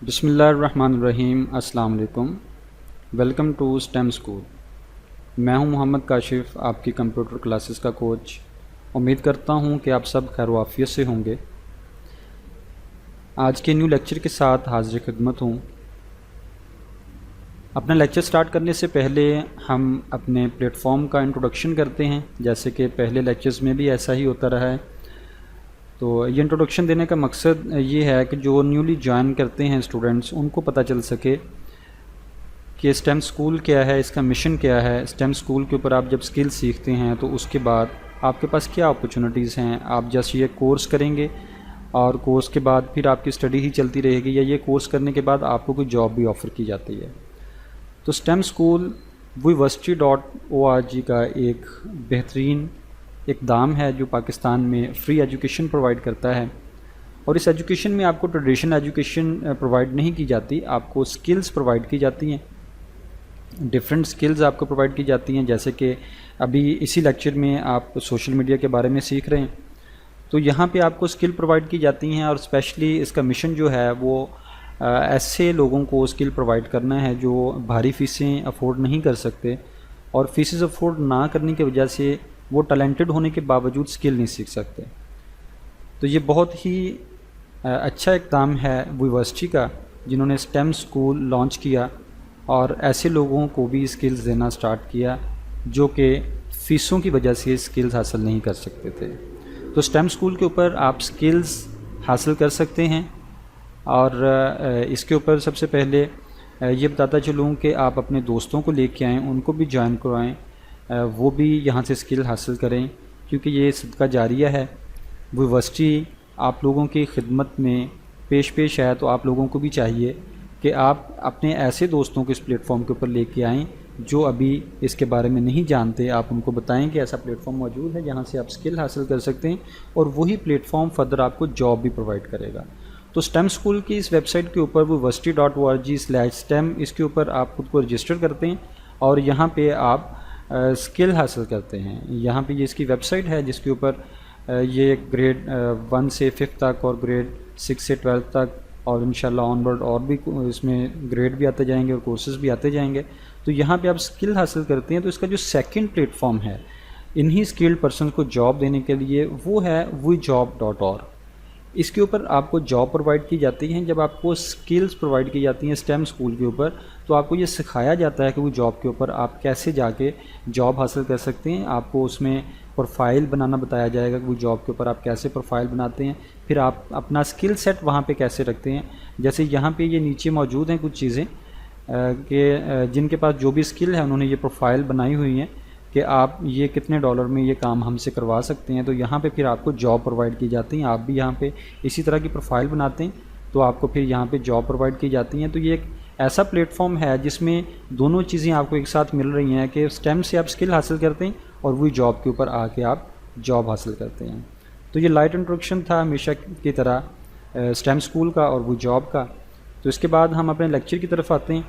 बिस्मिल्लाहिर्रहमानिर्रहीम। अस्सलाम वालेकुम। Welcome to STEM school. मैं हूं मोहम्मद काशिफ़, आपकी कंप्यूटर क्लासेस का कोच। उम्मीद करता हूं कि आप सब खैर वाफियत से होंगे। आज के न्यू लेक्चर के साथ हाज़िर खिदमत हूं। अपना लेक्चर स्टार्ट करने से पहले हम अपने प्लेटफॉर्म का इंट्रोडक्शन करते हैं, जैसे कि पहले लेक्चर्स में भी ऐसा ही होता रहा है। तो ये इंट्रोडक्शन देने का मकसद ये है कि जो न्यूली ज्वाइन करते हैं स्टूडेंट्स, उनको पता चल सके कि स्टेम स्कूल क्या है, इसका मिशन क्या है। स्टेम स्कूल के ऊपर आप जब स्किल सीखते हैं तो उसके बाद आपके पास क्या अपॉर्चुनिटीज़ हैं। आप जस्ट ये कोर्स करेंगे और कोर्स के बाद फिर आपकी स्टडी ही चलती रहेगी, या ये कोर्स करने के बाद आपको कोई जॉब भी ऑफ़र की जाती है। तो स्टेम स्कूल vuversity.org का एक बेहतरीन इक़दाम है जो पाकिस्तान में फ्री एजुकेशन प्रोवाइड करता है। और इस एजुकेशन में आपको ट्रेडिशनल एजुकेशन प्रोवाइड नहीं की जाती, आपको स्किल्स प्रोवाइड की जाती हैं। डिफरेंट स्किल्स आपको प्रोवाइड की जाती हैं, जैसे कि अभी इसी लेक्चर में आप सोशल मीडिया के बारे में सीख रहे हैं, तो यहाँ पे आपको स्किल प्रोवाइड की जाती हैं। और स्पेशली इसका मिशन जो है वो ऐसे लोगों को स्किल प्रोवाइड करना है जो भारी फ़ीसें अफोर्ड नहीं कर सकते, और फीसेस अफोर्ड ना करने की वजह से वो टैलेंटेड होने के बावजूद स्किल नहीं सीख सकते। तो ये बहुत ही अच्छा इक़दाम है यूनिवर्सिटी का, जिन्होंने स्टेम स्कूल लॉन्च किया और ऐसे लोगों को भी स्किल्स देना स्टार्ट किया जो कि फ़ीसों की वजह से स्किल्स हासिल नहीं कर सकते थे। तो स्टेम स्कूल के ऊपर आप स्किल्स हासिल कर सकते हैं। और इसके ऊपर सबसे पहले ये बताता चलूँ कि आप अपने दोस्तों को लेके आएँ, उनको भी ज्वाइन करवाएँ, वो भी यहाँ से स्किल हासिल करें, क्योंकि ये सदका जारिया है। यूनिवर्सिटी आप लोगों की खिदमत में पेश है, तो आप लोगों को भी चाहिए कि आप अपने ऐसे दोस्तों को इस प्लेटफॉर्म के ऊपर लेके आएँ जो अभी इसके बारे में नहीं जानते। आप उनको बताएं कि ऐसा प्लेटफॉर्म मौजूद है जहाँ से आप स्किल हासिल कर सकते हैं, और वही प्लेटफॉर्म फर्दर आपको जॉब भी प्रोवाइड करेगा। तो स्टेम स्कूल की इस वेबसाइट के ऊपर vuversity.org/STEM, इसके ऊपर आप खुद को रजिस्टर करते हैं और यहाँ पे आप स्किल हासिल करते हैं। यहाँ पे ये इसकी वेबसाइट है जिसके ऊपर ये ग्रेड 1 से 5 तक और ग्रेड 6 से 12 तक और इंशाल्लाह ऑनवर्ड और भी इसमें ग्रेड भी आते जाएंगे और कोर्सेज़ भी आते जाएंगे। तो यहाँ पे आप स्किल हासिल करते हैं। तो इसका जो सेकंड प्लेटफॉर्म है इन्हीं स्किल्ड पर्सन को जॉब देने के लिए, वो है vujob.org। इसके ऊपर आपको जॉब प्रोवाइड की जाती हैं। जब आपको स्किल्स प्रोवाइड की जाती हैं स्टेम स्कूल के ऊपर, तो आपको ये सिखाया जाता है कि वो जॉब के ऊपर आप कैसे जाके जॉब हासिल कर सकते हैं। आपको उसमें प्रोफाइल बनाना बताया जाएगा कि वो जॉब के ऊपर आप कैसे प्रोफाइल बनाते हैं, फिर आप अपना स्किल सेट वहाँ पे कैसे रखते हैं। जैसे यहाँ पे ये नीचे मौजूद हैं कुछ चीज़ें कि जिनके पास जो भी स्किल है उन्होंने ये प्रोफाइल बनाई हुई हैं कि आप ये कितने डॉलर में ये काम हमसे करवा सकते हैं। तो यहाँ पे फिर आपको जॉब प्रोवाइड की जाती हैं। आप भी यहाँ पे इसी तरह की प्रोफाइल बनाते हैं तो आपको फिर यहाँ पे जॉब प्रोवाइड की जाती हैं। तो ये एक ऐसा प्लेटफॉर्म है जिसमें दोनों चीज़ें आपको एक साथ मिल रही हैं कि स्टेम से आप स्किल हासिल करते हैं और वही जॉब के ऊपर आके आप जॉब हासिल करते हैं। तो ये लाइट इंट्रोडक्शन था हमेशा की तरह स्टेम स्कूल का और वो जॉब का। तो इसके बाद हम अपने लेक्चर की तरफ आते हैं।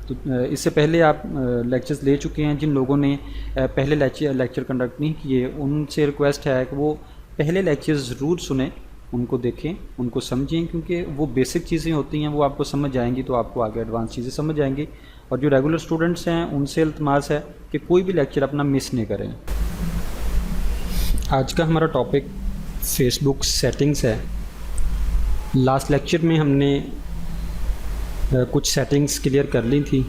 तो इससे पहले आप लेक्चर्स ले चुके हैं। जिन लोगों ने पहले लेक्चर कंडक्ट नहीं किए, उनसे रिक्वेस्ट है कि वो पहले लेक्चर्स ज़रूर सुने, उनको देखें, उनको समझें, क्योंकि वो बेसिक चीज़ें होती हैं, वो आपको समझ जाएंगी तो आपको आगे एडवांस चीज़ें समझ आएंगी। और जो रेगुलर स्टूडेंट्स हैं उनसे इल्तमास है कि कोई भी लेक्चर अपना मिस नहीं करें। आज का हमारा टॉपिक फेसबुक सेटिंग्स है। लास्ट लेक्चर में हमने कुछ सेटिंग्स क्लियर कर ली थी।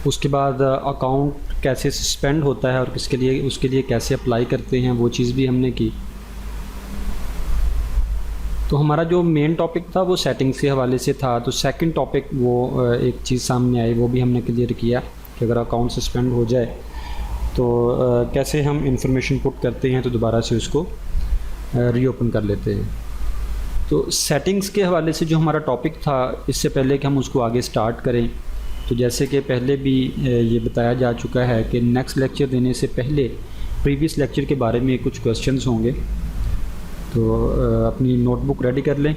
उसके बाद अकाउंट कैसे सस्पेंड होता है और उसके लिए कैसे अप्लाई करते हैं, वो चीज़ भी हमने की। तो हमारा जो मेन टॉपिक था वो सेटिंग्स के हवाले से था। तो सेकंड टॉपिक वो एक चीज़ सामने आई, वो भी हमने क्लियर किया कि अगर अकाउंट सस्पेंड हो जाए तो कैसे हम इंफॉर्मेशन पुट करते हैं तो दोबारा से उसको रीओपन कर लेते हैं। तो सेटिंग्स के हवाले से जो हमारा टॉपिक था, इससे पहले कि हम उसको आगे स्टार्ट करें, तो जैसे कि पहले भी ये बताया जा चुका है कि नेक्स्ट लेक्चर देने से पहले प्रीवियस लेक्चर के बारे में कुछ क्वेश्चंस होंगे। तो अपनी नोटबुक रेडी कर लें,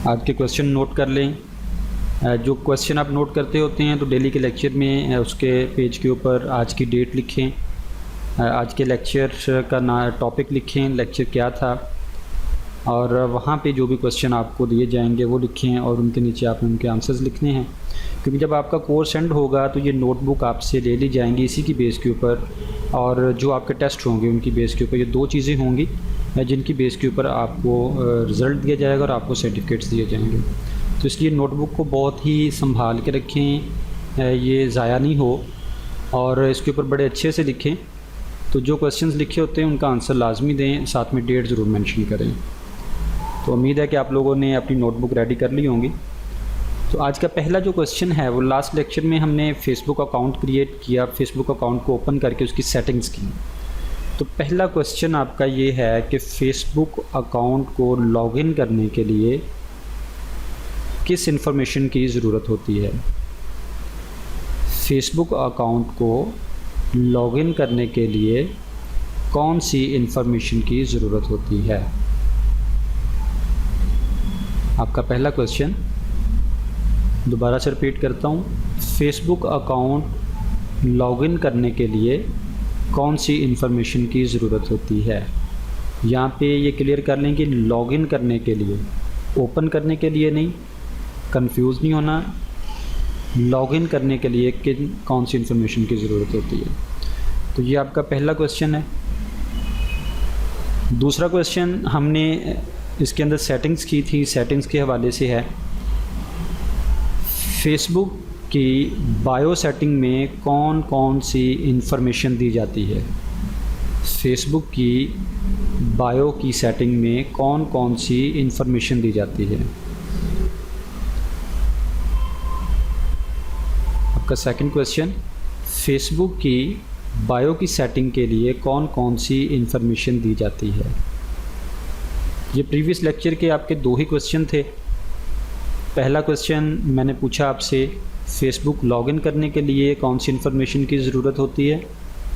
आज के क्वेश्चन नोट कर लें। जो क्वेश्चन आप नोट करते होते हैं तो डेली के लेक्चर में उसके पेज के ऊपर आज की डेट लिखें, आज के लेक्चर का टॉपिक लिखें, लेक्चर क्या था, और वहाँ पे जो भी क्वेश्चन आपको दिए जाएंगे वो लिखें और उनके नीचे आपने उनके आंसर्स लिखने हैं, क्योंकि जब आपका कोर्स एंड होगा तो ये नोटबुक आपसे ले ली जाएंगी इसी की बेस के ऊपर, और जो आपके टेस्ट होंगे उनकी बेस के ऊपर। ये दो चीज़ें होंगी जिनकी बेस के ऊपर आपको रिज़ल्ट दिया जाएगा और आपको सर्टिफिकेट्स दिए जाएंगे। तो इसलिए नोटबुक को बहुत ही संभाल के रखें, ये ज़ाया नहीं हो, और इसके ऊपर बड़े अच्छे से लिखें। तो जो क्वेश्चंस लिखे होते हैं उनका आंसर लाजमी दें, साथ में डेट ज़रूर मेंशन करें। तो उम्मीद है कि आप लोगों ने अपनी नोटबुक रेडी कर ली होंगी। तो आज का पहला जो क्वेश्चन है वो लास्ट लेक्चर में हमने फेसबुक अकाउंट क्रिएट किया, फेसबुक अकाउंट को ओपन करके उसकी सेटिंग्स की। तो पहला क्वेश्चन आपका ये है कि फेसबुक अकाउंट को लॉगिन करने के लिए किस इंफॉर्मेशन की ज़रूरत होती है। फेसबुक अकाउंट को लॉगिन करने के लिए कौन सी इंफॉर्मेशन की ज़रूरत होती है। आपका पहला क्वेश्चन दोबारा से रिपीट करता हूँ, फेसबुक अकाउंट लॉगिन करने के लिए कौन सी इंफॉर्मेशन की ज़रूरत होती है। यहाँ पे ये क्लियर कर लें कि लॉगिन करने के लिए, ओपन करने के लिए नहीं, कंफ्यूज नहीं होना। लॉगिन करने के लिए कौन सी इंफॉर्मेशन की ज़रूरत होती है। तो ये आपका पहला क्वेश्चन है। दूसरा क्वेश्चन हमने इसके अंदर सेटिंग्स की थी, सेटिंग्स के हवाले से है, फेसबुक की बायो सेटिंग में कौन कौन सी इंफॉर्मेशन दी जाती है। फेसबुक की बायो की सेटिंग में कौन कौन सी इंफॉर्मेशन दी जाती है। आपका सेकंड क्वेश्चन, फेसबुक की बायो की सेटिंग के लिए कौन कौन सी इंफॉर्मेशन दी जाती है। ये प्रीवियस लेक्चर के आपके दो ही क्वेश्चन थे। पहला क्वेश्चन मैंने पूछा आपसे, फेसबुक लॉगिन करने के लिए कौन सी इंफॉर्मेशन की ज़रूरत होती है,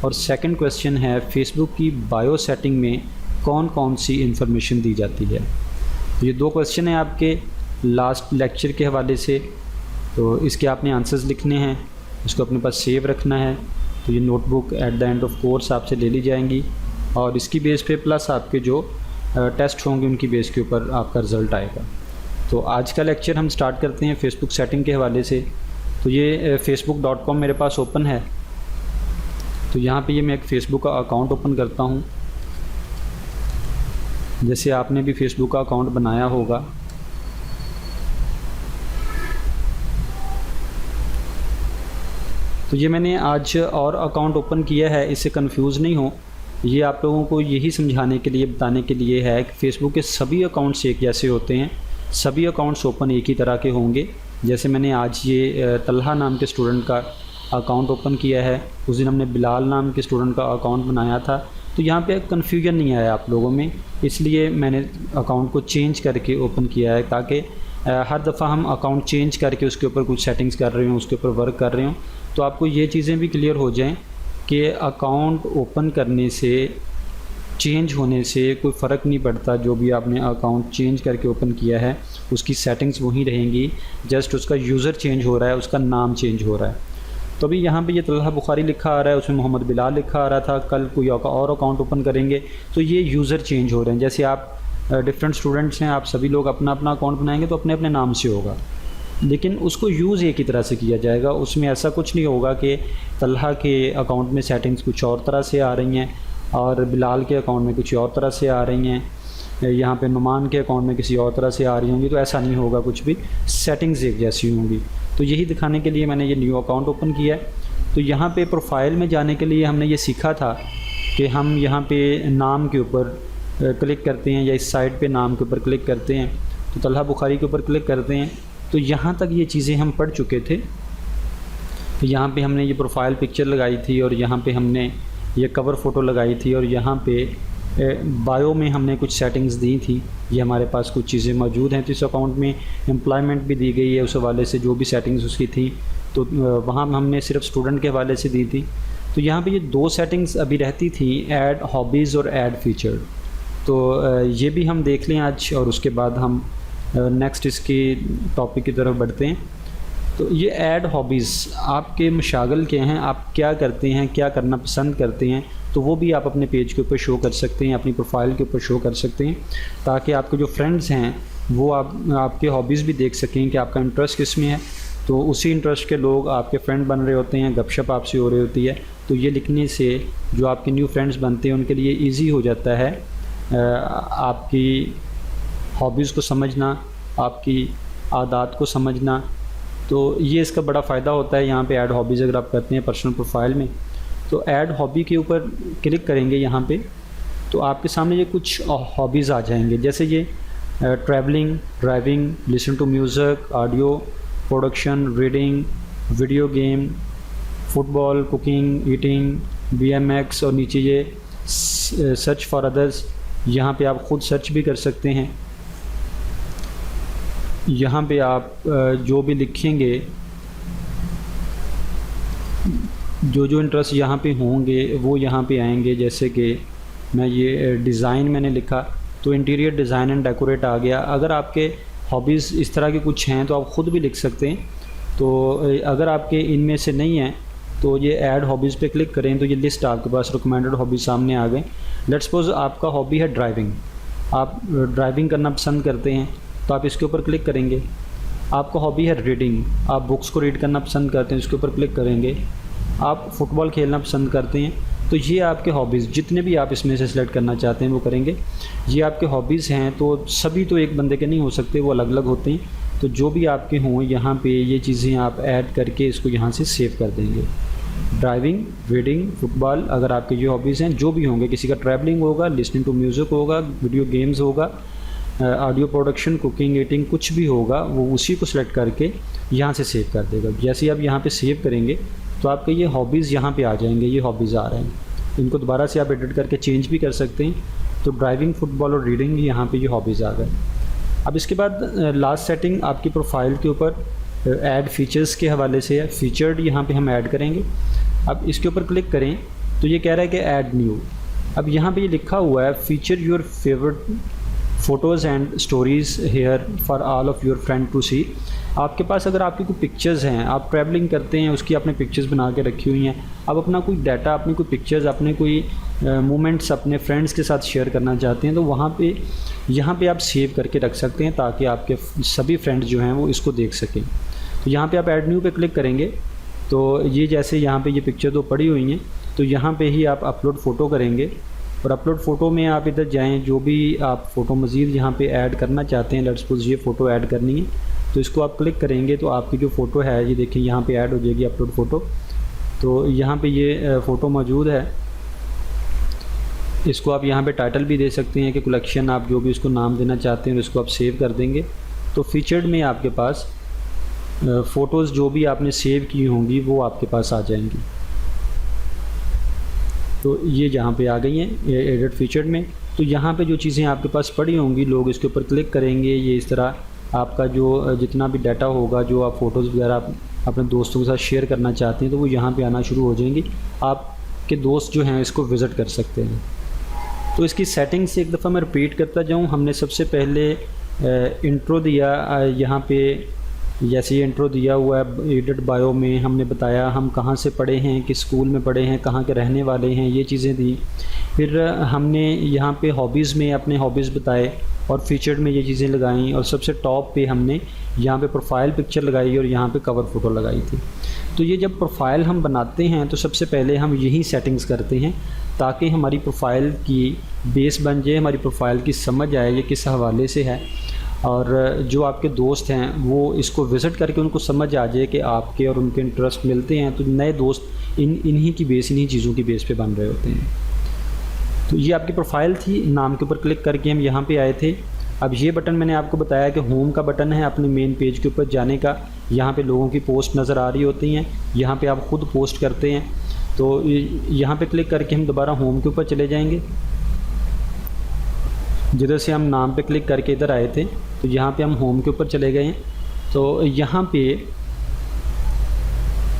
और सेकंड क्वेश्चन है फेसबुक की बायो सेटिंग में कौन कौन सी इंफॉर्मेशन दी जाती है। ये दो क्वेश्चन हैं आपके लास्ट लेक्चर के हवाले से। तो इसके आपने आंसर्स लिखने हैं, इसको अपने पास सेव रखना है। तो ये notebook at the end of course आपसे ले ली जाएंगी, और इसकी बेस पे प्लस आपके जो टेस्ट होंगे उनकी बेस के ऊपर आपका रिज़ल्ट आएगा। तो आज का लेक्चर हम स्टार्ट करते हैं फेसबुक सेटिंग के हवाले से। तो ये facebook.com मेरे पास ओपन है। तो यहाँ पे ये मैं एक फ़ेसबुक का अकाउंट ओपन करता हूँ। जैसे आपने भी फेसबुक का अकाउंट बनाया होगा। तो ये मैंने आज और अकाउंट ओपन किया है, इससे कंफ्यूज नहीं हो। ये आप लोगों को यही समझाने के लिए, बताने के लिए है कि फ़ेसबुक के सभी अकाउंट्स एक जैसे होते हैं, सभी अकाउंट्स ओपन एक ही तरह के होंगे। जैसे मैंने आज ये तलहा नाम के स्टूडेंट का अकाउंट ओपन किया है, उस दिन हमने बिलाल नाम के स्टूडेंट का अकाउंट बनाया था। तो यहाँ पे कन्फ्यूजन नहीं आया आप लोगों में, इसलिए मैंने अकाउंट को चेंज करके ओपन किया है, ताकि हर दफ़ा हम अकाउंट चेंज करके उसके ऊपर कुछ सेटिंग्स कर रहे हों, उसके ऊपर वर्क कर रहे हों, तो आपको ये चीज़ें भी क्लियर हो जाएं कि अकाउंट ओपन करने से, चेंज होने से कोई फ़र्क नहीं पड़ता। जो भी आपने अकाउंट चेंज करके ओपन किया है उसकी सेटिंग्स वहीं रहेंगी, जस्ट उसका यूज़र चेंज हो रहा है, उसका नाम चेंज हो रहा है। तो अभी यहाँ पे ये तलहा बुखारी लिखा आ रहा है, उसमें मोहम्मद बिलाल लिखा आ रहा था। कल कोई और अकाउंट ओपन करेंगे तो ये यूज़र चेंज हो रहे हैं। जैसे आप डिफरेंट स्टूडेंट्स हैं, आप सभी लोग अपना अपना अकाउंट बनाएंगे तो अपने अपने नाम से होगा, लेकिन उसको यूज़ एक ही तरह से किया जाएगा। उसमें ऐसा कुछ नहीं होगा कि तलहा के अकाउंट में सेटिंग्स कुछ और तरह से आ रही हैं और बिलाल के अकाउंट में कुछ और तरह से आ रही हैं, यहाँ पे नुमान के अकाउंट में किसी और तरह से आ रही होंगी। तो ऐसा नहीं होगा, कुछ भी सेटिंग्स एक जैसी होंगी। तो यही दिखाने के लिए मैंने ये न्यू अकाउंट ओपन किया है। तो यहाँ पे प्रोफाइल में जाने के लिए हमने ये सीखा था कि हम यहाँ पे नाम के ऊपर क्लिक करते हैं, या इस साइड पे नाम के ऊपर क्लिक करते हैं, तो तलहा बुखारी के ऊपर क्लिक करते हैं। तो यहाँ तक ये चीज़ें हम पढ़ चुके थे। तो यहाँ पे हमने ये प्रोफाइल पिक्चर लगाई थी, और यहाँ पे हमने ये कवर फ़ोटो लगाई थी, और यहाँ पे बायो में हमने कुछ सेटिंग्स दी थी। ये हमारे पास कुछ चीज़ें मौजूद हैं। तो इस अकाउंट में एम्प्लॉयमेंट भी दी गई है, उस हवाले से जो भी सेटिंग्स उसकी थी, तो वहाँ हमने सिर्फ स्टूडेंट के हवाले से दी थी। तो यहाँ पे ये दो सेटिंग्स अभी रहती थी, ऐड हॉबीज़ और ऐड फीचर। तो ये भी हम देख लें आज, और उसके बाद हम नेक्स्ट इसकी टॉपिक की तरफ बढ़ते हैं। तो ये ऐड हॉबीज़, आपके मशागल क्या हैं, आप क्या करते हैं, क्या करना पसंद करते हैं, तो वो भी आप अपने पेज के ऊपर शो कर सकते हैं, अपनी प्रोफाइल के ऊपर शो कर सकते हैं, ताकि आपके जो फ्रेंड्स हैं वो आपके हॉबीज़ भी देख सकें कि आपका इंटरेस्ट किस में है। तो उसी इंटरेस्ट के लोग आपके फ्रेंड बन रहे होते हैं, गपशप आपसे हो रही होती है। तो ये लिखने से जो आपके न्यू फ्रेंड्स बनते हैं उनके लिए ईजी हो जाता है आपकी हॉबीज़ को समझना, आपकी आदत को समझना। तो ये इसका बड़ा फ़ायदा होता है। यहाँ पे ऐड हॉबीज़ अगर आप करते हैं पर्सनल प्रोफाइल में, तो ऐड हॉबी के ऊपर क्लिक करेंगे यहाँ पे, तो आपके सामने ये कुछ हॉबीज़ आ जाएंगे, जैसे ये travelling, driving, listen to music, audio production, reading, video game, football, cooking, eating, BMX, और नीचे ये सर्च फॉर अदर्स। यहाँ पे आप ख़ुद सर्च भी कर सकते हैं। यहाँ पे आप जो भी लिखेंगे, जो इंटरेस्ट यहाँ पे होंगे वो यहाँ पे आएंगे। जैसे कि मैं ये डिज़ाइन मैंने लिखा तो इंटीरियर डिज़ाइन एंड डेकोरेट आ गया। अगर आपके हॉबीज़ इस तरह के कुछ हैं तो आप ख़ुद भी लिख सकते हैं। तो अगर आपके इनमें से नहीं हैं तो ये ऐड हॉबीज़ पे क्लिक करें तो ये लिस्ट आपके पास रिकमेंडेड हॉबीज़ सामने आ गए। लेट्स सपोज आपका हॉबी है ड्राइविंग, आप ड्राइविंग करना पसंद करते हैं तो आप इसके ऊपर क्लिक करेंगे। आपका हॉबी है रीडिंग, आप बुक्स को रीड करना पसंद करते हैं, इसके ऊपर क्लिक करेंगे। आप फुटबॉल खेलना पसंद करते हैं, तो ये आपके हॉबीज़ जितने भी आप इसमें से सिलेक्ट करना चाहते हैं वो करेंगे। ये आपके हॉबीज़ हैं, तो सभी तो एक बंदे के नहीं हो सकते, वो अलग अलग होते हैं। तो जो भी आपके हों यहाँ पे ये चीज़ें आप ऐड करके इसको यहाँ से सेव कर देंगे। ड्राइविंग, रीडिंग, फुटबॉल, अगर आपके ये हॉबीज़ हैं, जो भी होंगे, किसी का ट्रैवलिंग होगा, लिसनिंग टू म्यूज़िक होगा, वीडियो गेम्स होगा, ऑडियो प्रोडक्शन, कुकिंग, ईटिंग, कुछ भी होगा, वो उसी को सिलेक्ट करके यहाँ से सेव कर देगा। जैसे ही आप यहाँ पे सेव करेंगे तो आपके ये हॉबीज़ यहाँ पे आ जाएंगे। ये हॉबीज़ आ रहे हैं, इनको दोबारा से आप एडिट करके चेंज भी कर सकते हैं। तो ड्राइविंग, फुटबॉल और रीडिंग, यहाँ पे ये हॉबीज़ आ गए। अब इसके बाद लास्ट सेटिंग आपकी प्रोफाइल के ऊपर ऐड फीचर्स के हवाले से है। फीचर्ड यहाँ पे हम ऐड करेंगे। अब इसके ऊपर क्लिक करें तो ये कह रहा है कि ऐड न्यू। अब यहाँ पे ये लिखा हुआ है feature your favourite photos and stories here for all of your friend to see. आपके पास अगर आपकी कोई पिक्चर्स हैं, आप ट्रैवलिंग करते हैं, उसकी आपने पिक्चर्स बना के रखी हुई हैं, आप अपना कोई डाटा, अपनी कोई पिक्चर्स, अपने कोई मोमेंट्स अपने फ्रेंड्स के साथ शेयर करना चाहते हैं, तो वहाँ पे यहाँ पे आप सेव करके रख सकते हैं ताकि आपके सभी फ्रेंड्स जो हैं वो इसको देख सकें। तो यहाँ पे आप ऐड न्यू पे क्लिक करेंगे तो ये जैसे यहाँ पे ये पिक्चर तो पड़ी हुई हैं, तो यहाँ पे ही आप अपलोड फ़ोटो करेंगे और अपलोड फ़ोटो में आप इधर जाएं, जो भी आप फ़ोटो मज़ीद यहाँ पे ऐड करना चाहते हैं। लेट्स सपोज ये फ़ोटो ऐड करनी है तो इसको आप क्लिक करेंगे तो आपकी जो फ़ोटो है ये देखिए यहाँ पे ऐड हो जाएगी, अपलोड फ़ोटो। तो यहाँ पे ये फ़ोटो मौजूद है। इसको आप यहाँ पे टाइटल भी दे सकते हैं कि कलेक्शन, आप जो भी उसको नाम देना चाहते हैं इसको आप सेव कर देंगे। तो फीचर्ड में आपके पास फ़ोटोज़ जो भी आपने सेव की होंगी वो आपके पास आ जाएंगी। तो ये जहाँ पे आ गई हैं एडिट फीचर्ड में। तो यहाँ पे जो चीज़ें आपके पास पड़ी होंगी, लोग इसके ऊपर क्लिक करेंगे, ये इस तरह आपका जो जितना भी डाटा होगा, जो आप फ़ोटोज़ वगैरह अपने दोस्तों के साथ शेयर करना चाहते हैं, तो वो यहाँ पे आना शुरू हो जाएंगी। आपके दोस्त जो हैं इसको विज़िट कर सकते हैं। तो इसकी सेटिंग्स एक दफ़ा मैं रिपीट करता जाऊँ। हमने सबसे पहले इंट्रो दिया, यहाँ पे जैसे ये इंट्रो दिया हुआ है एडिट बायो में, हमने बताया हम कहाँ से पढ़े हैं, किस स्कूल में पढ़े हैं, कहाँ के रहने वाले हैं, ये चीज़ें दी। फिर हमने यहाँ पे हॉबीज़ में अपने हॉबीज़ बताए और फीचर्ड में ये चीज़ें लगाई, और सबसे टॉप पे हमने यहाँ पे प्रोफाइल पिक्चर लगाई और यहाँ पे कवर फ़ोटो लगाई थी। तो ये जब प्रोफाइल हम बनाते हैं तो सबसे पहले हम यही सेटिंग्स करते हैं ताकि हमारी प्रोफाइल की बेस बन जाए, हमारी प्रोफाइल की समझ आए ये किस हवाले से है, और जो आपके दोस्त हैं वो इसको विज़िट करके उनको समझ आ जाए कि आपके और उनके इंटरेस्ट मिलते हैं। तो नए दोस्त इन्हीं चीज़ों की बेस पे बन रहे होते हैं। तो ये आपकी प्रोफाइल थी। नाम के ऊपर क्लिक करके हम यहाँ पे आए थे। अब ये बटन मैंने आपको बताया कि होम का बटन है अपने मेन पेज के ऊपर जाने का। यहाँ पे लोगों की पोस्ट नज़र आ रही होती हैं, यहाँ पे आप ख़ुद पोस्ट करते हैं। तो यहाँ पे क्लिक करके हम दोबारा होम के ऊपर चले जाएंगे। जिधर से हम नाम पे क्लिक करके इधर आए थे, तो यहाँ पे हम होम के ऊपर चले गए हैं। तो यहाँ पे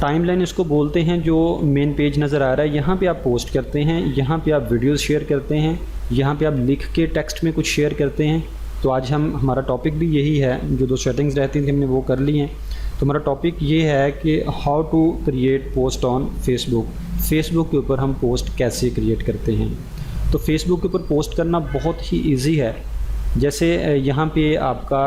टाइमलाइन इसको बोलते हैं, जो मेन पेज नज़र आ रहा है यहाँ पे आप पोस्ट करते हैं, यहाँ पे आप वीडियोस शेयर करते हैं, यहाँ पे आप लिख के टेक्स्ट में कुछ शेयर करते हैं। तो आज हमारा टॉपिक भी यही है, जो 2 सेटिंग्स रहती थी हमने वो कर ली हैं। तो हमारा टॉपिक ये है कि how to create post on Facebook. Facebook के ऊपर हम पोस्ट कैसे क्रिएट करते हैं। तो फ़ेसबुक के ऊपर पोस्ट करना बहुत ही ईजी है। जैसे यहाँ पे आपका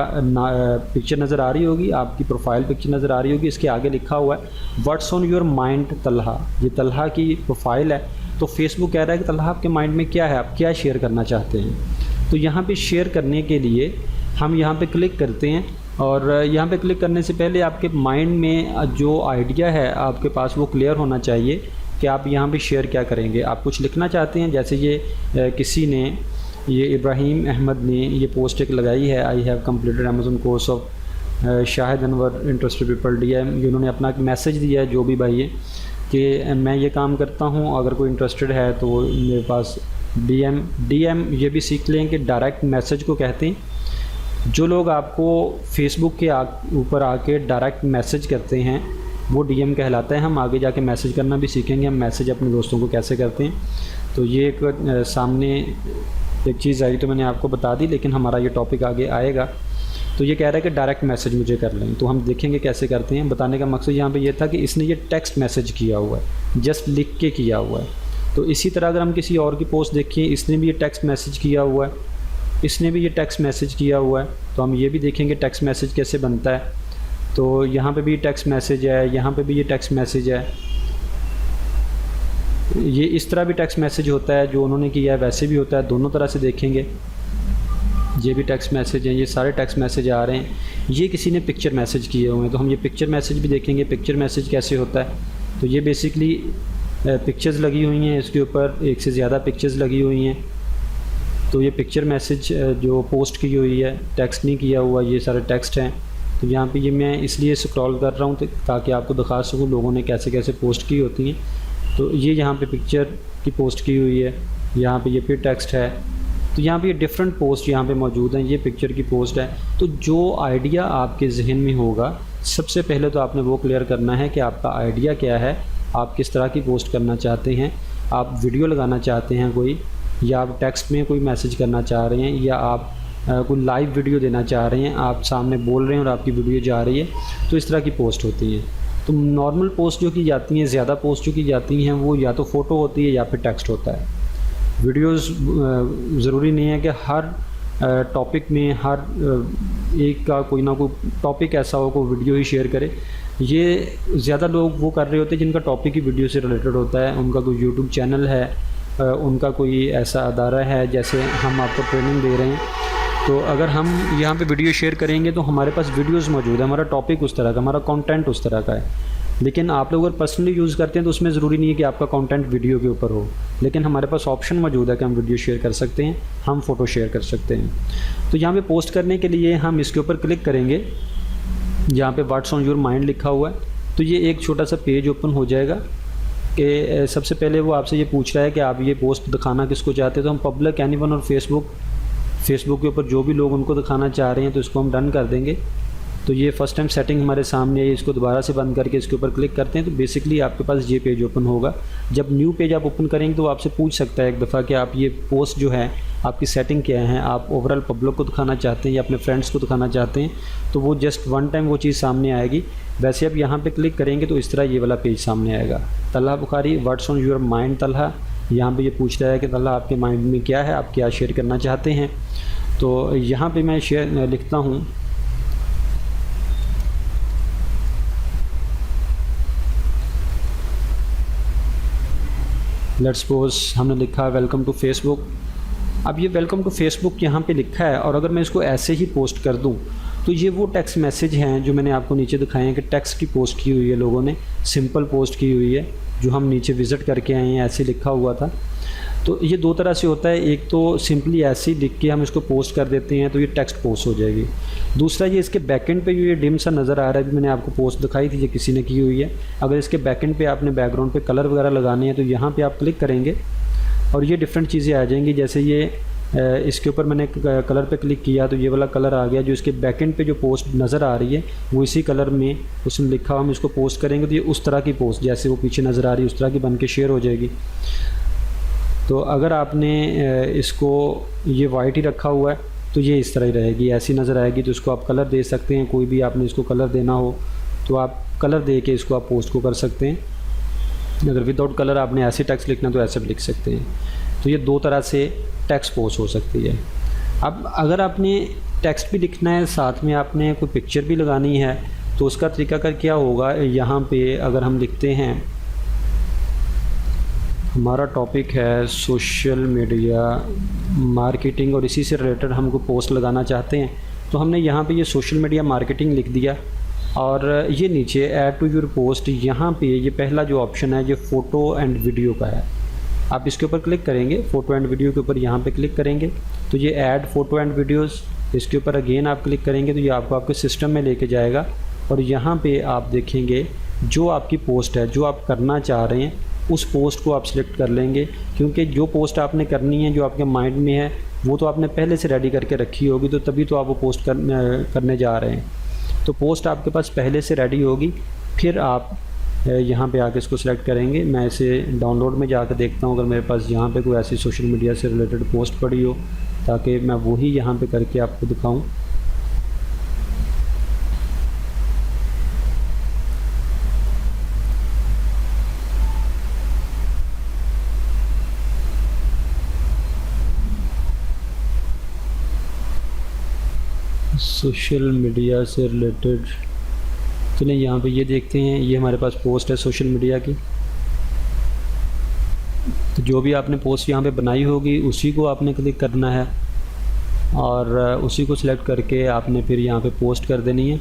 पिक्चर नज़र आ रही होगी, आपकी प्रोफाइल पिक्चर नज़र आ रही होगी, इसके आगे लिखा हुआ है what's on your mind Talha. ये तलहा की प्रोफाइल है। तो फेसबुक कह रहा है कि तलहा आपके माइंड में क्या है, आप क्या शेयर करना चाहते हैं। तो यहाँ पे शेयर करने के लिए हम यहाँ पे क्लिक करते हैं, और यहाँ पे क्लिक करने से पहले आपके माइंड में जो आइडिया है आपके पास वो क्लियर होना चाहिए कि आप यहाँ पे शेयर क्या करेंगे। आप कुछ लिखना चाहते हैं, जैसे ये किसी ने, ये इब्राहिम अहमद ने ये पोस्ट एक लगाई है, I have completed Amazon course of Shahid Anwar interested people DM। उन्होंने अपना एक मैसेज दिया है, जो भी भाई है, कि मैं ये काम करता हूँ, अगर कोई इंटरेस्टेड है तो मेरे पास DM ये भी सीख लें कि डायरेक्ट मैसेज को कहते हैं। जो लोग आपको फेसबुक के ऊपर आके डायरेक्ट मैसेज करते हैं वो DM कहलाता है। हम आगे जाके मैसेज करना भी सीखेंगे, हम मैसेज अपने दोस्तों को कैसे करते हैं। तो ये एक सामने एक चीज़ आई तो मैंने आपको बता दी, लेकिन हमारा ये टॉपिक आगे आएगा। तो ये कह रहा है कि डायरेक्ट मैसेज मुझे कर लें, तो हम देखेंगे कैसे करते हैं। बताने का मकसद यहाँ पे ये था कि इसने ये टेक्स्ट मैसेज किया हुआ है, जस्ट लिख के किया हुआ है। तो इसी तरह अगर हम किसी और की पोस्ट देखें, इसने भी ये टेक्स्ट मैसेज किया हुआ है, इसने भी ये टेक्स्ट मैसेज किया हुआ है। तो हम ये भी देखेंगे टेक्स्ट मैसेज कैसे बनता है। तो यहाँ पे भी टेक्स्ट मैसेज है, यहाँ पे भी ये टेक्स्ट मैसेज है, ये इस तरह भी टेक्स्ट मैसेज होता है, जो उन्होंने किया है वैसे भी होता है, दोनों तरह से देखेंगे। ये भी टेक्स्ट मैसेज हैं, ये सारे टेक्स्ट मैसेज आ रहे हैं। ये किसी ने पिक्चर मैसेज किए हुए हैं, तो हम ये पिक्चर मैसेज भी देखेंगे, पिक्चर मैसेज कैसे होता है। तो ये बेसिकली पिक्चर्स लगी हुई हैं, इसके ऊपर एक से ज़्यादा पिक्चर्स लगी हुई हैं। तो ये पिक्चर मैसेज जो पोस्ट की हुई है, टेक्स्ट नहीं किया हुआ, ये सारे टेक्स्ट हैं। तो यहाँ पे ये मैं इसलिए स्क्रॉल कर रहा हूँ ताकि आपको दिखा सकूँ लोगों ने कैसे कैसे पोस्ट की होती हैं। तो ये यहाँ पे पिक्चर की पोस्ट की हुई है, यहाँ पे ये फिर टेक्स्ट है। तो यहाँ पे ये डिफरेंट पोस्ट यहाँ पे मौजूद हैं, ये पिक्चर की पोस्ट है। तो जो आइडिया आपके जहन में होगा, सबसे पहले तो आपने वो क्लियर करना है कि आपका आइडिया क्या है, आप किस तरह की पोस्ट करना चाहते हैं। आप वीडियो लगाना चाहते हैं कोई, या आप टेक्स्ट में कोई मैसेज करना चाह रहे हैं, या आप कोई लाइव वीडियो देना चाह रहे हैं, आप सामने बोल रहे हैं और आपकी वीडियो जा रही है। तो इस तरह की पोस्ट होती हैं। तो नॉर्मल पोस्ट जो की जाती हैं, ज़्यादा पोस्ट जो की जाती हैं, वो या तो फ़ोटो होती है या फिर टेक्स्ट होता है। वीडियोस ज़रूरी नहीं है कि हर टॉपिक में हर एक का कोई ना कोई टॉपिक ऐसा हो कोई वीडियो ही शेयर करे। ये ज़्यादा लोग वो कर रहे होते हैं जिनका टॉपिक ही वीडियो से रिलेटेड होता है। उनका कोई यूट्यूब चैनल है, उनका कोई ऐसा अदारा है, जैसे हम आपको ट्रेनिंग दे रहे हैं। तो अगर हम यहाँ पे वीडियो शेयर करेंगे तो हमारे पास वीडियोस मौजूद है, हमारा टॉपिक उस तरह का, हमारा कंटेंट उस तरह का है। लेकिन आप लोग अगर पर्सनली यूज़ करते हैं तो उसमें ज़रूरी नहीं है कि आपका कंटेंट वीडियो के ऊपर हो, लेकिन हमारे पास ऑप्शन मौजूद है कि हम वीडियो शेयर कर सकते हैं, हम फ़ोटो शेयर कर सकते हैं। तो यहाँ पे पोस्ट करने के लिए हम इसके ऊपर क्लिक करेंगे, यहाँ पे व्हाट्स ऑन योर माइंड लिखा हुआ है। तो ये एक छोटा सा पेज ओपन हो जाएगा कि सबसे पहले वो आपसे ये पूछ रहा है कि आप ये पोस्ट दिखाना किसको चाहते हैं। तो हम पब्लिक एनीवन और फेसबुक के ऊपर जो भी लोग उनको दिखाना चाह रहे हैं, तो इसको हम डन कर देंगे। तो ये फ़र्स्ट टाइम सेटिंग हमारे सामने है, इसको दोबारा से बंद करके इसके ऊपर क्लिक करते हैं तो बेसिकली आपके पास ये पेज ओपन होगा। जब न्यू पेज आप ओपन करेंगे तो वो आपसे पूछ सकता है एक दफ़ा कि आप ये पोस्ट जो है आपकी सेटिंग क्या है, आप ओवरऑल पब्लिक को दिखाना चाहते हैं या अपने फ्रेंड्स को दिखाना चाहते हैं। तो वो जस्ट वन टाइम वो चीज़ सामने आएगी। वैसे आप यहाँ पे क्लिक करेंगे तो इस तरह ये वाला पेज सामने आएगा। Talha Bukhari what's on your mind Talha, यहाँ पे ये पूछ रहा है कि तलहा आपके माइंड में क्या है, आप क्या शेयर करना चाहते हैं। तो यहाँ पे मैं शेयर लिखता हूँ, लेट्स सपोज हमने लिखा वेलकम टू फेसबुक। अब ये वेलकम टू फेसबुक यहाँ पे लिखा है, और अगर मैं इसको ऐसे ही पोस्ट कर दूँ तो ये वो टेक्स्ट मैसेज हैं जो मैंने आपको नीचे दिखाए हैं कि टेक्स्ट की पोस्ट की हुई है, लोगों ने सिंपल पोस्ट की हुई है, जो हम नीचे विज़िट करके आए हैं, ऐसे लिखा हुआ था। तो ये दो तरह से होता है, एक तो सिंपली ऐसे ही लिख के हम इसको पोस्ट कर देते हैं तो ये टेक्स्ट पोस्ट हो जाएगी। दूसरा ये इसके बैकएंड पे ये डिम सा नज़र आ रहा है, मैंने आपको पोस्ट दिखाई थी, ये किसी ने की हुई है। अगर इसके बैकएंड पे आपने बैकग्राउंड पे कलर वगैरह लगाने हैं तो यहाँ पे आप क्लिक करेंगे और ये डिफरेंट चीज़ें आ जाएंगी। जैसे ये इसके ऊपर मैंने कलर पे क्लिक किया तो ये वाला कलर आ गया, जो इसके बैकएंड पे जो पोस्ट नज़र आ रही है वो इसी कलर में उसमें लिखा हुआ, हम इसको पोस्ट करेंगे तो ये उस तरह की पोस्ट जैसे वो पीछे नज़र आ रही है उस तरह की बन के शेयर हो जाएगी। तो अगर आपने इसको ये वाइट ही रखा हुआ है तो ये इस तरह ही रहेगी, ऐसी नज़र आएगी। तो इसको आप कलर दे सकते हैं, कोई भी आपने इसको कलर देना हो तो आप कलर दे के इसको आप पोस्ट को कर सकते हैं। अगर विदाउट कलर आपने ऐसे टेक्स्ट लिखना तो ऐसे भी लिख सकते हैं। तो ये दो तरह से टेक्स्ट पोस्ट हो सकती है। अब अगर आपने टेक्स्ट भी लिखना है, साथ में आपने कोई पिक्चर भी लगानी है, तो उसका तरीकाकार क्या होगा, यहाँ पे अगर हम लिखते हैं, हमारा टॉपिक है सोशल मीडिया मार्केटिंग और इसी से रिलेटेड हमको पोस्ट लगाना चाहते हैं, तो हमने यहाँ पे ये सोशल मीडिया मार्केटिंग लिख दिया और ये नीचे ऐड टू योर पोस्ट, यहाँ पे ये पहला जो ऑप्शन है ये फ़ोटो एंड वीडियो का है। आप इसके ऊपर क्लिक करेंगे, फ़ोटो एंड वीडियो के ऊपर यहाँ पे क्लिक करेंगे तो ये ऐड फ़ोटो एंड वीडियोज़, इसके ऊपर अगेन आप क्लिक करेंगे तो ये आपको आपके सिस्टम में लेके जाएगा और यहाँ पे आप देखेंगे जो आपकी पोस्ट है, जो आप करना चाह रहे हैं उस पोस्ट को आप सिलेक्ट कर लेंगे, क्योंकि जो पोस्ट आपने करनी है, जो आपके माइंड में है, वो तो आपने पहले से रेडी करके रखी होगी, तो तभी तो आप वो पोस्ट करने जा रहे हैं। तो पोस्ट आपके पास पहले से रेडी होगी, फिर आप यहाँ पे आके इसको सिलेक्ट करेंगे। मैं इसे डाउनलोड में जाकर देखता हूँ अगर मेरे पास यहाँ पे कोई ऐसी सोशल मीडिया से रिलेटेड पोस्ट पड़ी हो, ताकि मैं वही यहाँ पे करके आपको दिखाऊँ। सोशल मीडिया से रिलेटेड चलिए यहाँ पे ये देखते हैं, ये हमारे पास पोस्ट है सोशल मीडिया की। तो जो भी आपने पोस्ट यहाँ पे बनाई होगी उसी को आपने क्लिक करना है और उसी को सिलेक्ट करके आपने फिर यहाँ पे पोस्ट कर देनी है।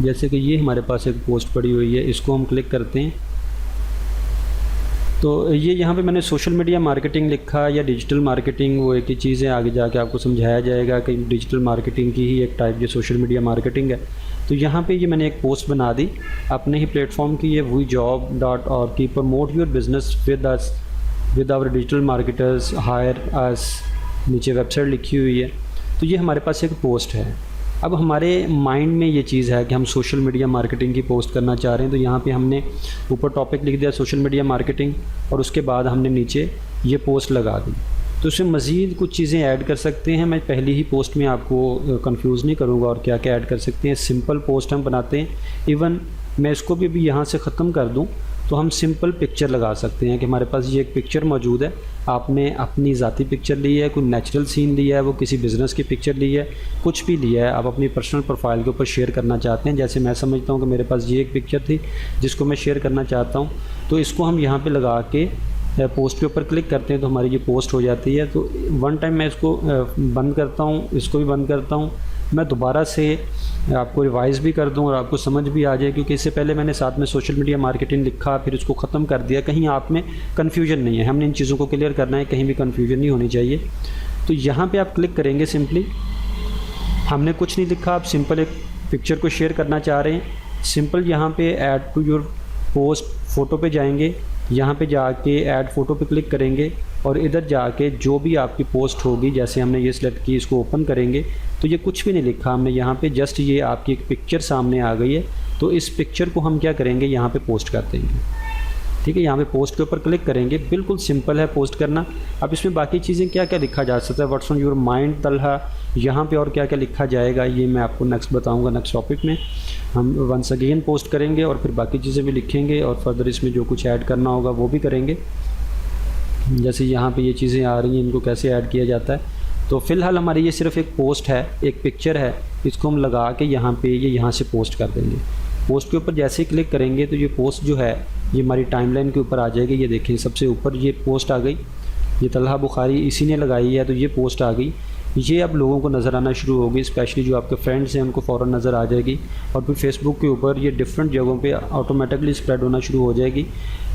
जैसे कि ये हमारे पास एक पोस्ट पड़ी हुई है, इसको हम क्लिक करते हैं तो ये यहाँ पे मैंने सोशल मीडिया मार्केटिंग लिखा या डिजिटल मार्केटिंग, वो एक ही चीज़ है। आगे जाके आपको समझाया जाएगा कि डिजिटल मार्केटिंग की ही एक टाइप ये सोशल मीडिया मार्केटिंग है। तो यहाँ पे ये मैंने एक पोस्ट बना दी अपने ही प्लेटफॉर्म की, ये WeJob.org की, promote your business with our digital marketers, hire us, नीचे वेबसाइट लिखी हुई है। तो ये हमारे पास एक पोस्ट है। अब हमारे माइंड में ये चीज़ है कि हम सोशल मीडिया मार्केटिंग की पोस्ट करना चाह रहे हैं, तो यहाँ पे हमने ऊपर टॉपिक लिख दिया सोशल मीडिया मार्केटिंग और उसके बाद हमने नीचे ये पोस्ट लगा दी। तो इसमें मज़ीद कुछ चीज़ें ऐड कर सकते हैं, मैं पहली ही पोस्ट में आपको कंफ्यूज नहीं करूँगा और क्या क्या ऐड कर सकते हैं। सिंपल पोस्ट हम बनाते हैं, इवन मैं इसको भी अभी यहाँ से ख़त्म कर दूँ तो हम सिंपल पिक्चर लगा सकते हैं कि हमारे पास ये एक पिक्चर मौजूद है, आपने अपनी ज़ाती पिक्चर ली है, कोई नेचुरल सीन लिया है, वो किसी बिज़नेस की पिक्चर ली है, कुछ भी लिया है, आप अपनी पर्सनल प्रोफाइल के ऊपर शेयर करना चाहते हैं। जैसे मैं समझता हूँ कि मेरे पास ये एक पिक्चर थी जिसको मैं शेयर करना चाहता हूँ, तो इसको हम यहाँ पर लगा के पोस्ट के ऊपर क्लिक करते हैं तो हमारी ये पोस्ट हो जाती है। तो वन टाइम मैं इसको बंद करता हूँ, इसको भी बंद करता हूँ, मैं दोबारा से आपको रिवाइज़ भी कर दूं और आपको समझ भी आ जाए, क्योंकि इससे पहले मैंने साथ में सोशल मीडिया मार्केटिंग लिखा फिर उसको ख़त्म कर दिया, कहीं आप में कन्फ्यूजन नहीं है, हमने इन चीज़ों को क्लियर करना है, कहीं भी कन्फ्यूजन नहीं होनी चाहिए। तो यहाँ पे आप क्लिक करेंगे, सिंपली हमने कुछ नहीं लिखा, आप सिंपल एक पिक्चर को शेयर करना चाह रहे हैं, सिंपल यहाँ पे add to your post photo पे जाएंगे, यहाँ पे जाके ऐड फ़ोटो पे क्लिक करेंगे और इधर जाके जो भी आपकी पोस्ट होगी, जैसे हमने ये सिलेक्ट की, इसको ओपन करेंगे तो ये कुछ भी नहीं लिखा हमने यहाँ पे, जस्ट ये आपकी एक पिक्चर सामने आ गई है। तो इस पिक्चर को हम क्या करेंगे, यहाँ पे पोस्ट कर देंगे। ठीक है, यहाँ पे पोस्ट के ऊपर क्लिक करेंगे, बिल्कुल सिंपल है पोस्ट करना। अब इसमें बाकी चीज़ें क्या क्या लिखा जा सकता है, what's on your mind Talha, यहाँ पे और क्या क्या लिखा जाएगा ये मैं आपको नेक्स्ट बताऊँगा, नेक्स्ट टॉपिक में हम वंस अगेन पोस्ट करेंगे और फिर बाकी चीज़ें भी लिखेंगे और फर्दर इसमें जो कुछ ऐड करना होगा वो भी करेंगे। जैसे यहाँ पे ये चीज़ें आ रही हैं, इनको कैसे ऐड किया जाता है। तो फ़िलहाल हमारी ये सिर्फ एक पोस्ट है, एक पिक्चर है, इसको हम लगा के यहाँ पे ये यहाँ से पोस्ट कर देंगे। पोस्ट के ऊपर जैसे ही क्लिक करेंगे तो ये पोस्ट जो है ये हमारी टाइमलाइन के ऊपर आ जाएगी। ये देखें सबसे ऊपर ये पोस्ट आ गई, ये तलहा बुखारी इसी ने लगाई है, तो ये पोस्ट आ गई। ये अब लोगों को नज़र आना शुरू होगी, स्पेशली जो आपके फ्रेंड्स हैं उनको फ़ौरन नज़र आ जाएगी और फिर फेसबुक के ऊपर ये डिफरेंट जगहों पे ऑटोमेटिकली स्प्रेड होना शुरू हो जाएगी।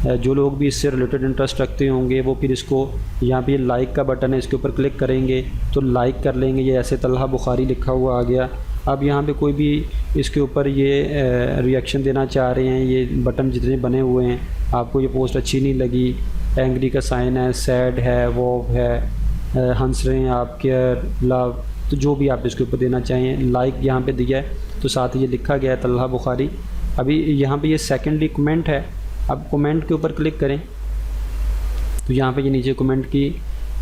जो लोग भी इससे रिलेटेड इंटरेस्ट रखते होंगे वो फिर इसको, यहाँ पे लाइक का बटन है, इसके ऊपर क्लिक करेंगे तो लाइक कर लेंगे। ये ऐसे तलहा बुखारी लिखा हुआ आ गया। अब यहाँ पे कोई भी इसके ऊपर ये रिएक्शन देना चाह रहे हैं, ये बटन जितने बने हुए हैं, आपको ये पोस्ट अच्छी नहीं लगी, एंग्री का साइन है, सैड है, वो है, हंस रहे हैं आप, केयर, लव, तो जो भी आप इसके ऊपर देना चाहें। लाइक यहाँ पे दिया है तो साथ ये लिखा गया है तलहा बुखारी। अभी यहाँ पे ये सेकेंडरी कमेंट है, अब कमेंट के ऊपर क्लिक करें तो यहाँ पे ये नीचे कमेंट की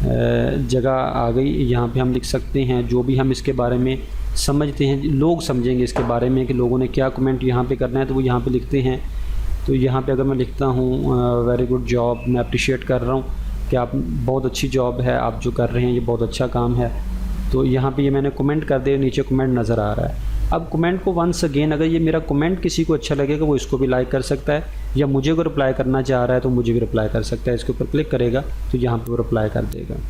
जगह आ गई। यहाँ पे हम लिख सकते हैं जो भी हम इसके बारे में समझते हैं, लोग समझेंगे इसके बारे में कि लोगों ने क्या कमेंट यहाँ पे करना है, तो वो यहाँ पे लिखते हैं। तो यहाँ पे अगर मैं लिखता हूँ वेरी गुड जॉब, मैं अप्रिशिएट कर रहा हूँ कि आप बहुत अच्छी जॉब है, आप जो कर रहे हैं ये बहुत अच्छा काम है, तो यहाँ पे ये मैंने कमेंट कर दिया, नीचे कमेंट नज़र आ रहा है। अब कमेंट को वंस अगेन, अगर ये मेरा कमेंट किसी को अच्छा लगेगा वो इसको भी लाइक कर सकता है, या मुझे अगर रिप्लाई करना चाह रहा है तो मुझे भी रिप्लाई कर सकता है। इसके ऊपर क्लिक करेगा तो यहाँ पे वो रिप्लाई कर देगा।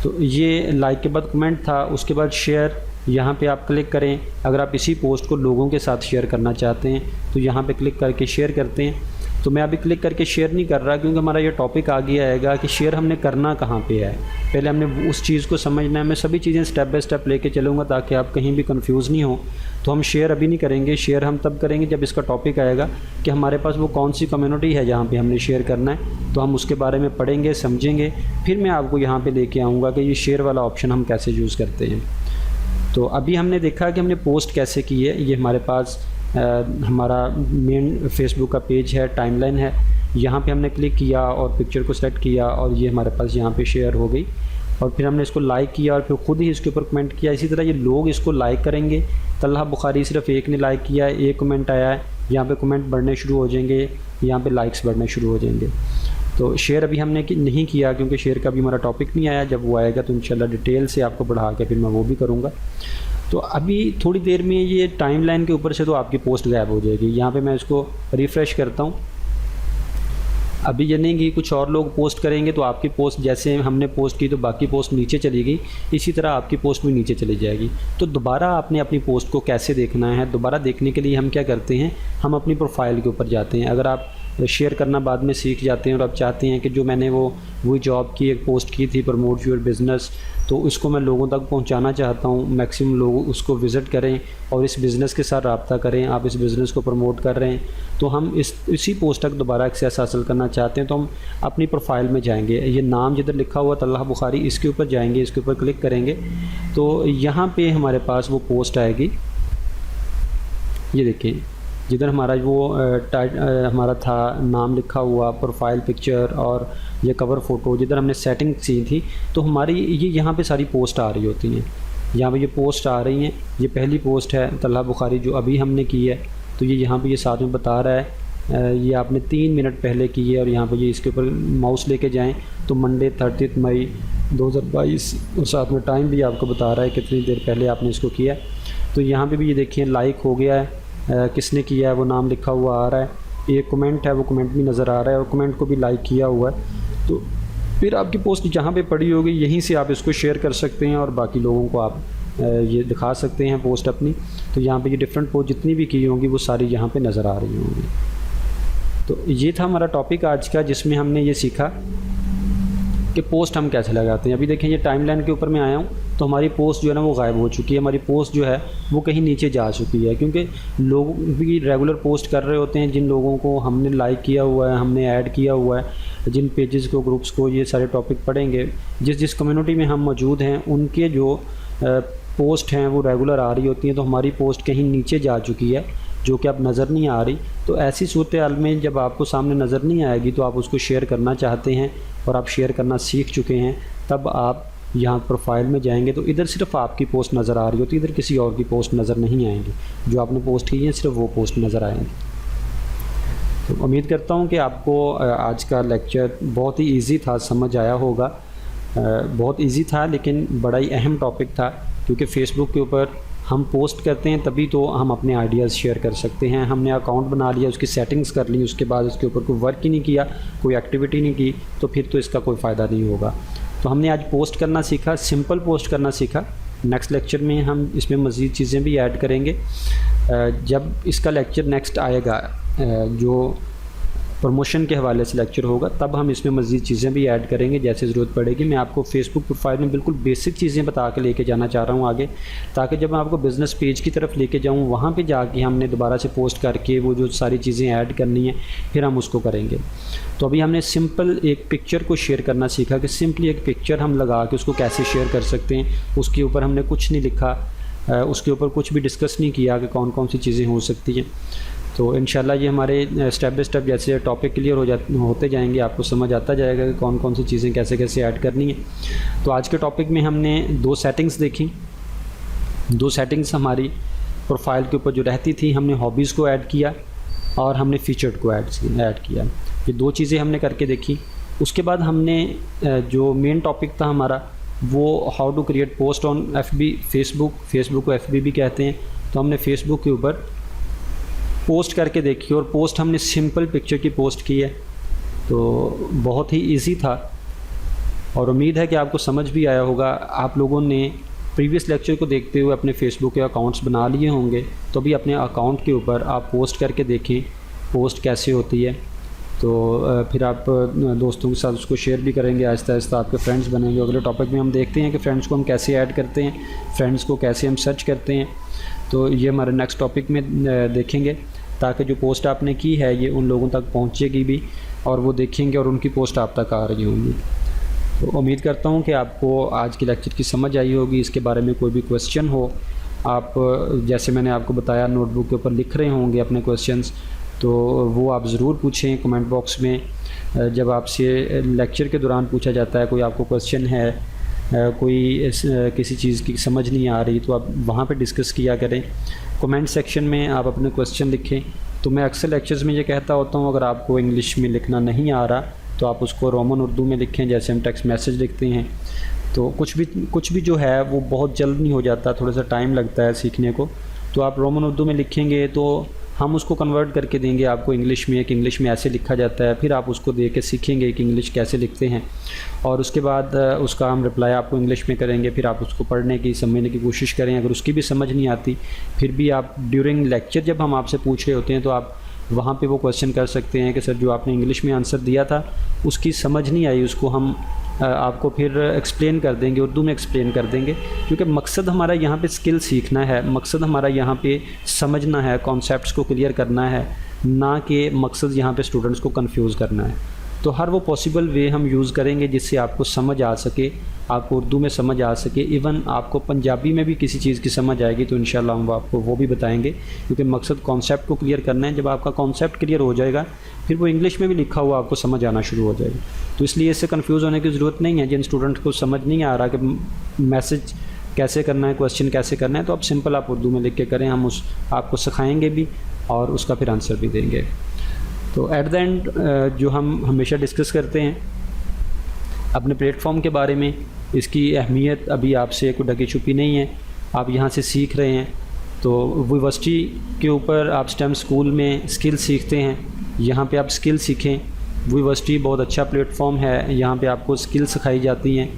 तो ये लाइक के बाद कमेंट था। उसके बाद शेयर, यहाँ पे आप क्लिक करें। अगर आप इसी पोस्ट को लोगों के साथ शेयर करना चाहते हैं तो यहाँ पे क्लिक करके शेयर करते हैं। तो मैं अभी क्लिक करके शेयर नहीं कर रहा क्योंकि हमारा ये टॉपिक आगे आएगा कि शेयर हमने करना कहाँ पे है। पहले हमने उस चीज़ को समझना है। मैं सभी चीज़ें स्टेप बाय स्टेप लेके चलूँगा ताकि आप कहीं भी कंफ्यूज नहीं हो। तो हम शेयर अभी नहीं करेंगे, शेयर हम तब करेंगे जब इसका टॉपिक आएगा कि हमारे पास वो कौन सी कम्युनिटी है जहाँ पे हमने शेयर करना है। तो हम उसके बारे में पढ़ेंगे, समझेंगे, फिर मैं आपको यहाँ पे लेके आऊँगा कि ये शेयर वाला ऑप्शन हम कैसे यूज़ करते हैं। तो अभी हमने देखा कि हमने पोस्ट कैसे की है। ये हमारे पास हमारा मेन फेसबुक का पेज है, टाइमलाइन है। यहाँ पे हमने क्लिक किया और पिक्चर को सेलेक्ट किया और ये हमारे पास यहाँ पे शेयर हो गई। और फिर हमने इसको लाइक किया और फिर ख़ुद ही इसके ऊपर कमेंट किया। इसी तरह ये लोग इसको लाइक करेंगे। तलहा बुखारी सिर्फ एक ने लाइक किया है, एक कमेंट आया है, यहाँ पे कमेंट बढ़ने शुरू हो जाएंगे, यहाँ पे लाइक्स बढ़ने शुरू हो जाएंगे। तो शेयर अभी हमने नहीं किया क्योंकि शेयर का भी हमारा टॉपिक नहीं आया। जब वो आएगा तो इंशाल्लाह डिटेल से आपको बढ़ा के फिर मैं वो भी करूँगा। तो अभी थोड़ी देर में ये टाइमलाइन के ऊपर से तो आपकी पोस्ट गायब हो जाएगी। यहाँ पे मैं इसको रिफ़्रेश करता हूँ। अभी ये नहीं कि कुछ और लोग पोस्ट करेंगे तो आपकी पोस्ट, जैसे हमने पोस्ट की तो बाकी पोस्ट नीचे चली गई, इसी तरह आपकी पोस्ट भी नीचे चली जाएगी। तो दोबारा आपने अपनी पोस्ट को कैसे देखना है, दोबारा देखने के लिए हम क्या करते हैं, हम अपनी प्रोफाइल के ऊपर जाते हैं। अगर आप शेयर करना बाद में सीख जाते हैं और आप चाहते हैं कि जो मैंने वही जॉब की एक पोस्ट की थी, प्रमोट योर बिज़नेस, तो उसको मैं लोगों तक पहुंचाना चाहता हूं, मैक्सिमम लोग उसको विज़िट करें और इस बिज़नेस के साथ रब्ता करें, आप इस बिज़नेस को प्रमोट कर रहे हैं, तो हम इसी पोस्ट तक दोबारा एक्सेस हासिल करना चाहते हैं। तो हम अपनी प्रोफाइल में जाएंगे, ये नाम जिधर लिखा हुआ तलहा बुखारी, इसके ऊपर जाएंगे, इसके ऊपर क्लिक करेंगे तो यहाँ पे हमारे पास वो पोस्ट आएगी। ये देखिए जिधर हमारा वो हमारा था नाम लिखा हुआ, प्रोफाइल पिक्चर और ये कवर फ़ोटो, जिधर हमने सेटिंग की थी, तो हमारी ये यहाँ पे सारी पोस्ट आ रही होती हैं। यहाँ पे ये पोस्ट आ रही हैं। ये पहली पोस्ट है तलहा बुखारी जो अभी हमने की है। तो ये यहाँ पे ये साथ में बता रहा है ये आपने 3 मिनट पहले की है। और यहाँ पे ये इसके ऊपर माउस लेके जाएँ तो मंडे 30 मई 2022 और साथ में टाइम भी आपको बता रहा है कितनी देर पहले आपने इसको किया। तो यहाँ पे भी ये देखिए लाइक हो गया है, किसने किया है वो नाम लिखा हुआ आ रहा है, एक कमेंट है वो कमेंट भी नज़र आ रहा है और कमेंट को भी लाइक किया हुआ है। तो फिर आपकी पोस्ट जहाँ पे पड़ी होगी यहीं से आप इसको शेयर कर सकते हैं और बाकी लोगों को आप ये दिखा सकते हैं पोस्ट अपनी। तो यहाँ पे ये डिफरेंट पोस्ट जितनी भी की होंगी वो सारी यहाँ पे नज़र आ रही होंगी। तो ये था हमारा टॉपिक आज का, जिसमें हमने ये सीखा कि पोस्ट हम कैसे लगाते हैं। अभी देखें ये टाइमलाइन के ऊपर मैं आया हूँ तो हमारी पोस्ट जो है ना वो गायब हो चुकी है। हमारी पोस्ट जो है वो कहीं नीचे जा चुकी है क्योंकि लोग भी रेगुलर पोस्ट कर रहे होते हैं। जिन लोगों को हमने लाइक किया हुआ है, हमने ऐड किया हुआ है, जिन पेजेस को, ग्रुप्स को, ये सारे टॉपिक पढ़ेंगे, जिस कम्युनिटी में हम मौजूद हैं उनके जो पोस्ट हैं वो रेगुलर आ रही होती हैं। तो हमारी पोस्ट कहीं नीचे जा चुकी है जो कि अब नज़र नहीं आ रही। तो ऐसी सूरत हाल में जब आपको सामने नज़र नहीं आएगी तो आप उसको शेयर करना चाहते हैं और आप शेयर करना सीख चुके हैं, तब आप यहाँ प्रोफाइल में जाएंगे तो इधर सिर्फ आपकी पोस्ट नज़र आ रही होती है, इधर किसी और की पोस्ट नज़र नहीं आएंगी। जो आपने पोस्ट की है सिर्फ वो पोस्ट नज़र आएंगी। तो उम्मीद करता हूँ कि आपको आज का लेक्चर बहुत ही इजी था, समझ आया होगा। बहुत इजी था लेकिन बड़ा ही अहम टॉपिक था क्योंकि फ़ेसबुक के ऊपर हम पोस्ट करते हैं तभी तो हम अपने आइडियाज़ शेयर कर सकते हैं। हमने अकाउंट बना लिया, उसकी सेटिंग्स कर ली, उसके बाद उसके ऊपर कोई वर्क ही नहीं किया, कोई एक्टिविटी नहीं की, तो फिर तो इसका कोई फ़ायदा नहीं होगा। तो हमने आज पोस्ट करना सीखा, सिंपल पोस्ट करना सीखा। नेक्स्ट लेक्चर में हम इसमें मज़ीद चीज़ें भी ऐड करेंगे। जब इसका लेक्चर नेक्स्ट आएगा जो प्रमोशन के हवाले से लेक्चर होगा, तब हम इसमें मज़ीद चीज़ें भी ऐड करेंगे जैसे ज़रूरत पड़ेगी। मैं आपको फेसबुक प्रोफाइल में बिल्कुल बेसिक चीज़ें बता के लेके जाना चाह रहा हूँ आगे, ताकि जब मैं आपको बिज़नेस पेज की तरफ लेके जाऊँ वहाँ पे जाके हमने दोबारा से पोस्ट करके वो जो सारी चीज़ें ऐड करनी है फिर हम उसको करेंगे। तो अभी हमने सिंपल एक पिक्चर को शेयर करना सीखा कि सिंपली एक पिक्चर हम लगा के उसको कैसे शेयर कर सकते हैं। उसके ऊपर हमने कुछ नहीं लिखा, उसके ऊपर कुछ भी डिस्कस नहीं किया कि कौन कौन सी चीज़ें हो सकती हैं। तो इंशाल्लाह ये हमारे स्टेप बाय स्टेप जैसे टॉपिक क्लियर होते जाएंगे, आपको समझ आता जाएगा कि कौन कौन सी चीज़ें कैसे कैसे ऐड करनी है। तो आज के टॉपिक में हमने 2 सेटिंग्स देखी। दो सेटिंग्स हमारी प्रोफाइल के ऊपर जो रहती थी, हमने हॉबीज़ को ऐड किया और हमने फीचर्ड को ऐड किया। ये दो चीज़ें हमने करके देखी। उसके बाद हमने जो मेन टॉपिक था हमारा वो how to create post on FB, Facebook को FB भी कहते हैं। तो हमने फेसबुक के ऊपर पोस्ट करके देखी और पोस्ट हमने सिंपल पिक्चर की पोस्ट की है। तो बहुत ही इजी था और उम्मीद है कि आपको समझ भी आया होगा। आप लोगों ने प्रीवियस लेक्चर को देखते हुए अपने फेसबुक के अकाउंट्स बना लिए होंगे, तो भी अपने अकाउंट के ऊपर आप पोस्ट करके देखें पोस्ट कैसे होती है। तो फिर आप दोस्तों के साथ उसको शेयर भी करेंगे, आहिस्ता आहिस्ता आपके फ्रेंड्स बनेंगे। अगले टॉपिक में हम देखते हैं कि फ्रेंड्स को हम कैसे ऐड करते हैं, फ्रेंड्स को कैसे हम सर्च करते हैं। तो ये हमारे नेक्स्ट टॉपिक में देखेंगे, ताकि जो पोस्ट आपने की है ये उन लोगों तक पहुंचेगी भी और वो देखेंगे और उनकी पोस्ट आप तक आ रही होंगी। तो उम्मीद करता हूं कि आपको आज के लेक्चर की समझ आई होगी। इसके बारे में कोई भी क्वेश्चन हो, आप जैसे मैंने आपको बताया नोटबुक के ऊपर लिख रहे होंगे अपने क्वेश्चंस, तो वो आप ज़रूर पूछें कमेंट बॉक्स में। जब आपसे लेक्चर के दौरान पूछा जाता है कोई आपको क्वेश्चन है, कोई किसी चीज़ की समझ नहीं आ रही, तो आप वहाँ पे डिस्कस किया करें। कमेंट सेक्शन में आप अपने क्वेश्चन लिखें। तो मैं अक्सर लेक्चर्स में ये कहता होता हूँ, अगर आपको इंग्लिश में लिखना नहीं आ रहा तो आप उसको रोमन उर्दू में लिखें, जैसे हम टेक्स्ट मैसेज लिखते हैं। तो कुछ भी जो है वो बहुत जल्द नहीं हो जाता, थोड़ा सा टाइम लगता है सीखने को। तो आप रोमन उर्दू में लिखेंगे तो हम उसको कन्वर्ट करके देंगे आपको इंग्लिश में, कि इंग्लिश में ऐसे लिखा जाता है। फिर आप उसको देख के सीखेंगे कि इंग्लिश कैसे लिखते हैं, और उसके बाद उसका हम रिप्लाई आपको इंग्लिश में करेंगे। फिर आप उसको पढ़ने की, समझने की कोशिश करें। अगर उसकी भी समझ नहीं आती, फिर भी आप ड्यूरिंग लेक्चर जब हम आपसे पूछ रहे होते हैं तो आप वहाँ पे वो क्वेश्चन कर सकते हैं कि सर जो आपने इंग्लिश में आंसर दिया था उसकी समझ नहीं आई, उसको हम आपको फिर एक्सप्लेन कर देंगे, उर्दू में एक्सप्लेन कर देंगे। क्योंकि मकसद हमारा यहाँ पे स्किल सीखना है, मकसद हमारा यहाँ पे समझना है, कॉन्सेप्ट्स को क्लियर करना है, ना कि मकसद यहाँ पे स्टूडेंट्स को कंफ्यूज करना है। तो हर वो पॉसिबल वे हम यूज़ करेंगे जिससे आपको समझ आ सके, आपको उर्दू में समझ आ सके, इवन आपको पंजाबी में भी किसी चीज़ की समझ आएगी तो इंशाल्लाह हम आपको वो भी बताएंगे। क्योंकि मकसद कॉन्सेप्ट को क्लियर करना है। जब आपका कॉन्सेप्ट क्लियर हो जाएगा फिर वो इंग्लिश में भी लिखा हुआ आपको समझ आना शुरू हो जाएगा। तो इसलिए इससे कंफ्यूज होने की ज़रूरत नहीं है। जिन स्टूडेंट को समझ नहीं आ रहा कि मैसेज कैसे करना है, क्वेश्चन कैसे करना है, तो आप सिंपल आप उर्दू में लिख के करें, हम आपको सिखाएँगे भी और उसका फिर आंसर भी देंगे। तो एट द एंड जो हम हमेशा डिस्कस करते हैं अपने प्लेटफॉर्म के बारे में, इसकी अहमियत अभी आपसे कोई ढकी छुपी नहीं है। आप यहाँ से सीख रहे हैं तो यूनिवर्सिटी के ऊपर आप स्टेम स्कूल में स्किल सीखते हैं, यहाँ पे आप स्किल सीखें। यूनिवर्सिटी बहुत अच्छा प्लेटफॉर्म है, यहाँ पे आपको स्किल सिखाई जाती हैं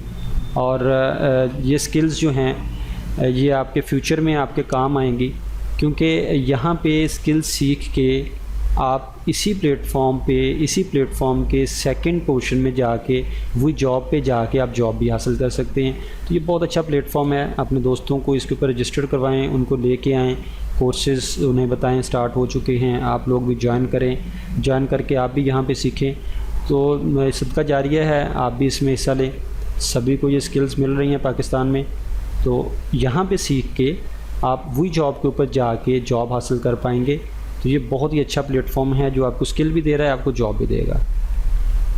और ये स्किल्स जो हैं ये आपके फ्यूचर में आपके काम आएंगी। क्योंकि यहाँ पे स्किल सीख के आप इसी प्लेटफॉर्म के सेकंड पोर्शन में जाके वही जॉब पे जाके आप जॉब भी हासिल कर सकते हैं। तो ये बहुत अच्छा प्लेटफॉर्म है। अपने दोस्तों को इसके ऊपर रजिस्टर करवाएं, उनको लेके आएँ, कोर्सेज़ उन्हें बताएं स्टार्ट हो चुके हैं, आप लोग भी ज्वाइन करें, ज्वाइन करके आप भी यहाँ पे सीखें। तो सदका जारिया है, आप भी इसमें हिस्सा लें। सभी को ये स्किल्स मिल रही हैं पाकिस्तान में, तो यहाँ पे सीख के आप वही जॉब के ऊपर जाके जॉब हासिल कर पाएंगे। तो ये बहुत ही अच्छा प्लेटफॉर्म है जो आपको स्किल भी दे रहा है, आपको जॉब भी देगा।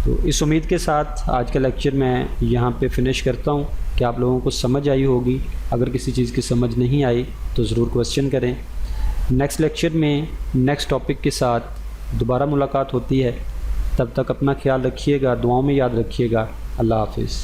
तो इस उम्मीद के साथ आज का लेक्चर मैं यहाँ पे फिनिश करता हूँ कि आप लोगों को समझ आई होगी। अगर किसी चीज़ की समझ नहीं आई तो ज़रूर क्वेश्चन करें। नेक्स्ट लेक्चर में नेक्स्ट टॉपिक के साथ दोबारा मुलाकात होती है। तब तक अपना ख्याल रखिएगा, दुआओं में याद रखिएगा। अल्लाह हाफिज़।